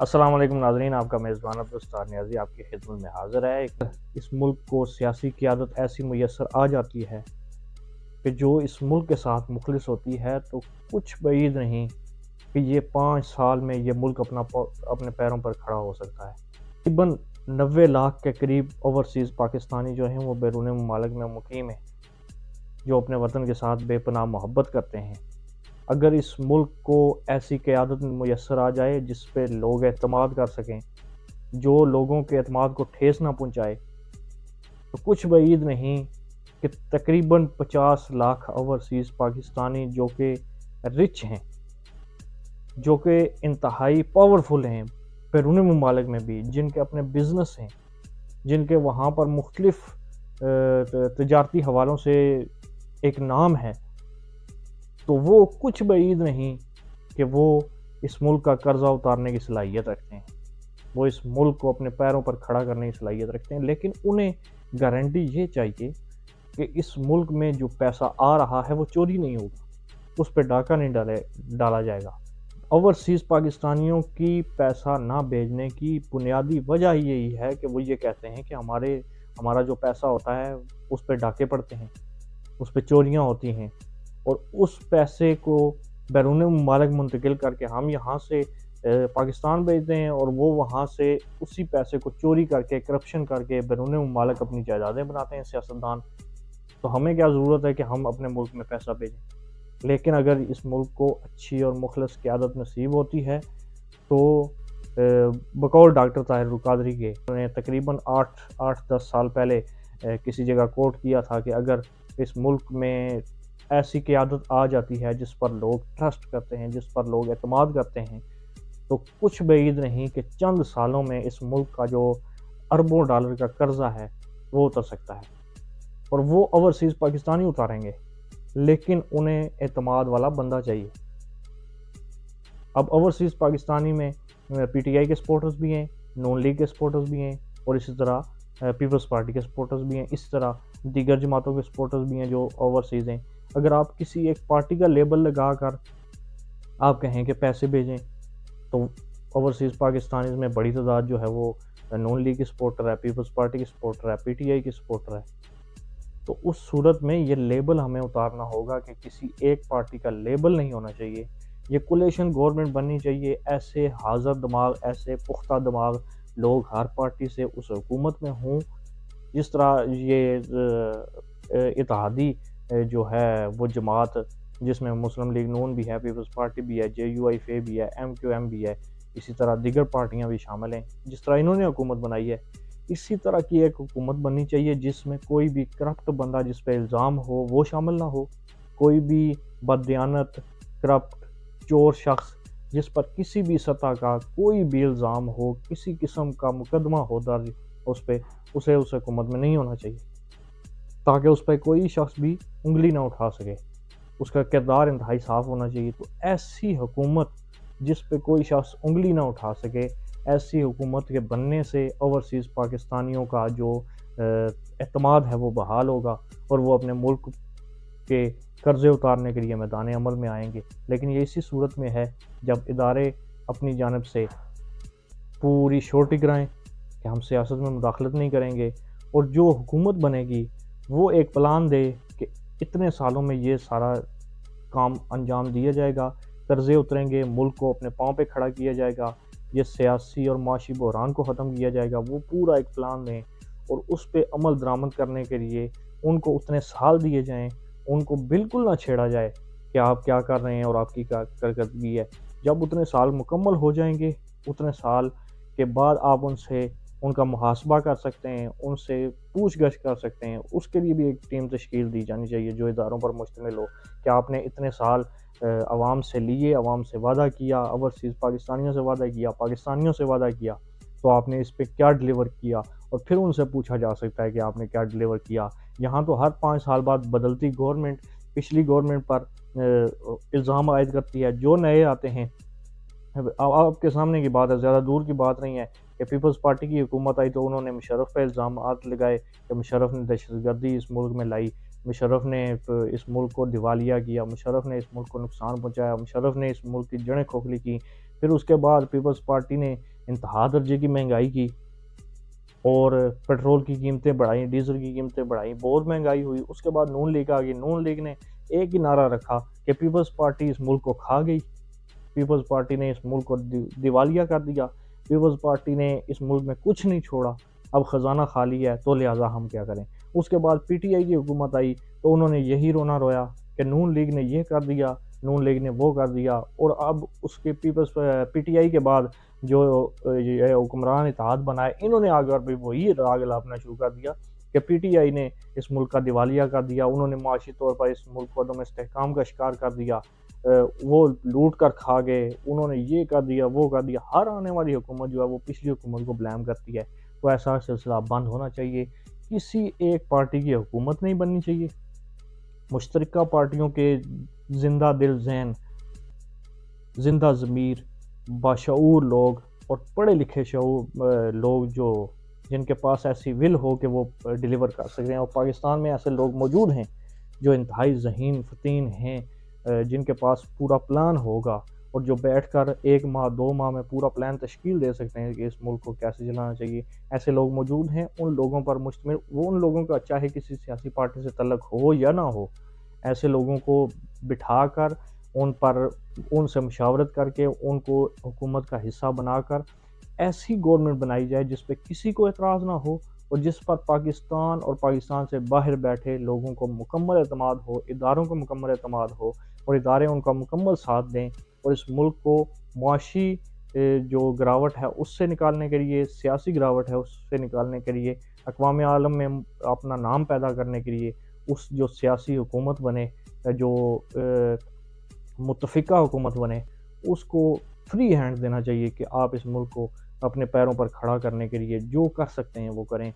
السلام علیکم ناظرین، آپ کا میزبان عبدالستار نیازی آپ کی خدمت میں حاضر ہے۔ اس ملک کو سیاسی قیادت ایسی میسر آ جاتی ہے کہ جو اس ملک کے ساتھ مخلص ہوتی ہے تو کچھ بعید نہیں کہ یہ 5 سال میں یہ ملک اپنے پیروں پر کھڑا ہو سکتا ہے۔ تقریباً 90 لاکھ کے قریب اوورسیز پاکستانی جو ہیں وہ بیرون ممالک میں مقیم ہیں، جو اپنے وطن کے ساتھ بے پناہ محبت کرتے ہیں۔ اگر اس ملک کو ایسی قیادت میسر آ جائے جس پہ لوگ اعتماد کر سکیں، جو لوگوں کے اعتماد کو ٹھیس نہ پہنچائے، تو کچھ بعید نہیں کہ تقریباً 50 لاکھ اوورسیز پاکستانی جو کہ رچ ہیں، جو کہ انتہائی پاورفل ہیں بیرون ممالک میں بھی، جن کے اپنے بزنس ہیں، جن کے وہاں پر مختلف تجارتی حوالوں سے ایک نام ہے، تو وہ کچھ بعید نہیں کہ وہ اس ملک کا قرضہ اتارنے کی صلاحیت رکھتے ہیں، وہ اس ملک کو اپنے پیروں پر کھڑا کرنے کی صلاحیت رکھتے ہیں۔ لیکن انہیں گارنٹی یہ چاہیے کہ اس ملک میں جو پیسہ آ رہا ہے وہ چوری نہیں ہوگا، اس پہ ڈاکہ نہیں ڈالا جائے گا۔ اوورسیز پاکستانیوں کی پیسہ نہ بھیجنے کی بنیادی وجہ یہی ہے کہ وہ یہ کہتے ہیں کہ ہمارا جو پیسہ ہوتا ہے اس پہ ڈاکے پڑتے ہیں، اس پہ چوریاں ہوتی ہیں، اور اس پیسے کو بیرون ممالک منتقل کر کے ہم یہاں سے پاکستان بھیجتے ہیں، اور وہ وہاں سے اسی پیسے کو چوری کر کے کرپشن کر کے بیرون ممالک اپنی جائیدادیں بناتے ہیں سیاستدان۔ تو ہمیں کیا ضرورت ہے کہ ہم اپنے ملک میں پیسہ بھیجیں؟ لیکن اگر اس ملک کو اچھی اور مخلص قیادت نصیب ہوتی ہے تو بقول ڈاکٹر طاہر القادری کے، انہوں نے تقریباً 8-10 سال پہلے کسی جگہ کوٹ کیا تھا کہ اگر اس ملک میں ایسی قیادت آ جاتی ہے جس پر لوگ ٹرسٹ کرتے ہیں، جس پر لوگ اعتماد کرتے ہیں، تو کچھ بعید نہیں کہ چند سالوں میں اس ملک کا جو اربوں ڈالر کا قرضہ ہے وہ اتر سکتا ہے، اور وہ اوورسیز پاکستانی اتاریں گے، لیکن انہیں اعتماد والا بندہ چاہیے۔ اب اوورسیز پاکستانی میں پی ٹی آئی کے سپورٹرز بھی ہیں، نون لیگ کے سپورٹرز بھی ہیں، اور اسی طرح پیپلز پارٹی کے سپورٹرز بھی ہیں، اسی طرح دیگر جماعتوں کے سپورٹرز بھی ہیں جو اوورسیز ہیں۔ اگر آپ کسی ایک پارٹی کا لیبل لگا کر آپ کہیں کہ پیسے بھیجیں، تو اوورسیز پاکستانیز میں بڑی تعداد جو ہے وہ نون لیگ کی سپورٹر ہے، پیپلز پارٹی کی سپورٹر ہے، پی ٹی آئی کی سپورٹر ہے۔ تو اس صورت میں یہ لیبل ہمیں اتارنا ہوگا کہ کسی ایک پارٹی کا لیبل نہیں ہونا چاہیے، یہ کولیشن گورنمنٹ بننی چاہیے۔ ایسے حاضر دماغ، ایسے پختہ دماغ لوگ ہر پارٹی سے اس حکومت میں ہوں، جس طرح یہ اتحادی جو ہے وہ جماعت جس میں مسلم لیگ نون بھی ہے، پیپلز پارٹی بھی ہے، جے یو آئی فے بھی ہے، ایم کیو ایم بھی ہے، اسی طرح دیگر پارٹیاں بھی شامل ہیں، جس طرح انہوں نے حکومت بنائی ہے، اسی طرح کی ایک حکومت بننی چاہیے جس میں کوئی بھی کرپٹ بندہ جس پہ الزام ہو وہ شامل نہ ہو، کوئی بھی بددیانت، کرپٹ، چور شخص جس پر کسی بھی سطح کا کوئی بھی الزام ہو، کسی قسم کا مقدمہ ہو درج اسے اس حکومت میں نہیں ہونا چاہیے، تاکہ اس پہ کوئی شخص بھی انگلی نہ اٹھا سکے، اس کا کردار انتہائی صاف ہونا چاہیے۔ تو ایسی حکومت جس پہ کوئی شخص انگلی نہ اٹھا سکے، ایسی حکومت کے بننے سے اوورسیز پاکستانیوں کا جو اعتماد ہے وہ بحال ہوگا، اور وہ اپنے ملک کے قرضے اتارنے کے لیے میدان عمل میں آئیں گے۔ لیکن یہ اسی صورت میں ہے جب ادارے اپنی جانب سے پوری شورٹی کرائیں کہ ہم سیاست میں مداخلت نہیں کریں گے، اور جو حکومت بنے گی وہ ایک پلان دے کہ اتنے سالوں میں یہ سارا کام انجام دیا جائے گا، قرضے اتریں گے، ملک کو اپنے پاؤں پہ کھڑا کیا جائے گا، یہ سیاسی اور معاشی بحران کو ختم کیا جائے گا، وہ پورا ایک پلان دیں، اور اس پہ عمل درآمد کرنے کے لیے ان کو اتنے سال دیے جائیں، ان کو بالکل نہ چھیڑا جائے کہ آپ کیا کر رہے ہیں اور آپ کی کیا کارکردگی ہے۔ جب اتنے سال مکمل ہو جائیں گے، اتنے سال کے بعد آپ ان سے ان کا محاسبہ کر سکتے ہیں، ان سے پوچھ گچھ کر سکتے ہیں۔ اس کے لیے بھی ایک ٹیم تشکیل دی جانی چاہیے جو اداروں پر مشتمل ہو کہ آپ نے اتنے سال عوام سے لیے، عوام سے وعدہ کیا، اوورسیز پاکستانیوں سے وعدہ کیا، پاکستانیوں سے وعدہ کیا، تو آپ نے اس پہ کیا ڈیلیور کیا، اور پھر ان سے پوچھا جا سکتا ہے کہ آپ نے کیا ڈیلیور کیا۔ یہاں تو ہر 5 سال بعد بدلتی گورنمنٹ پچھلی گورنمنٹ پر الزام عائد کرتی ہے، جو نئے آتے ہیں۔ آپ کے سامنے کی بات ہے، زیادہ دور کی بات نہیں ہے کہ پیپلز پارٹی کی حکومت آئی تو انہوں نے مشرف پہ الزامات لگائے کہ مشرف نے دہشت گردی اس ملک میں لائی، مشرف نے اس ملک کو دیوالیہ کیا، مشرف نے اس ملک کو نقصان پہنچایا، مشرف نے اس ملک کی جڑیں کھوکھلی کی۔ پھر اس کے بعد پیپلز پارٹی نے انتہا درجے کی مہنگائی کی اور پیٹرول کی قیمتیں بڑھائیں، ڈیزل کی قیمتیں بڑھائیں، بہت مہنگائی ہوئی۔ اس کے بعد نون لیگ آ گئی، نون لیگ نے ایک ہی نعرہ رکھا کہ پیپلز پارٹی اس ملک کو کھا گئی، پیپلز پارٹی نے اس ملک کو دیوالیہ کر دیا، پیپلز پارٹی نے اس ملک میں کچھ نہیں چھوڑا، اب خزانہ خالی ہے تو لہٰذا ہم کیا کریں۔ اس کے بعد پی ٹی آئی کی حکومت آئی تو انہوں نے یہی رونا رویا کہ نون لیگ نے یہ کر دیا، نون لیگ نے وہ کر دیا، اور اب اس کے پی ٹی آئی کے بعد جو یہ حکمران اتحاد بنائے، انہوں نے آ کر بھی وہی راگ الاپنا شروع کر دیا کہ پی ٹی آئی نے اس ملک کا دیوالیہ کر دیا، انہوں نے معاشی طور پر اس ملک کو عدم استحکام کا شکار کر دیا، وہ لوٹ کر کھا گئے، انہوں نے یہ کر دیا وہ کر دیا۔ ہر آنے والی حکومت جو ہے وہ پچھلی حکومت کو بلیم کرتی ہے، تو ایسا سلسلہ بند ہونا چاہیے۔ کسی ایک پارٹی کی حکومت نہیں بننی چاہیے، مشترکہ پارٹیوں کے زندہ دل ذہن، زندہ ضمیر، باشعور لوگ اور پڑھے لکھے لوگ جو جن کے پاس ایسی ول ہو کہ وہ ڈیلیور کر سکتے ہیں، اور پاکستان میں ایسے لوگ موجود ہیں جو انتہائی ذہین فتین ہیں، جن کے پاس پورا پلان ہوگا اور جو بیٹھ کر 1 ماہ 2 ماہ میں پورا پلان تشکیل دے سکتے ہیں کہ اس ملک کو کیسے چلانا چاہیے۔ ایسے لوگ موجود ہیں، ان لوگوں پر مشتمل، وہ ان لوگوں کا چاہے کسی سیاسی پارٹی سے تعلق ہو یا نہ ہو، ایسے لوگوں کو بٹھا کر ان سے مشاورت کر کے ان کو حکومت کا حصہ بنا کر ایسی گورنمنٹ بنائی جائے جس پہ کسی کو اعتراض نہ ہو، اور جس پر پاکستان اور پاکستان سے باہر بیٹھے لوگوں کو مکمل اعتماد ہو، اداروں کو مکمل اعتماد ہو، اور ادارے ان کا مکمل ساتھ دیں، اور اس ملک کو معاشی جو گراوٹ ہے اس سے نکالنے کے لیے، سیاسی گراوٹ ہے اس سے نکالنے کے لیے، اقوام عالم میں اپنا نام پیدا کرنے کے لیے اس جو سیاسی حکومت بنے، جو متفقہ حکومت بنے، اس کو فری ہینڈ دینا چاہیے کہ آپ اس ملک کو اپنے پیروں پر کھڑا کرنے کے لیے جو کر سکتے ہیں وہ کریں۔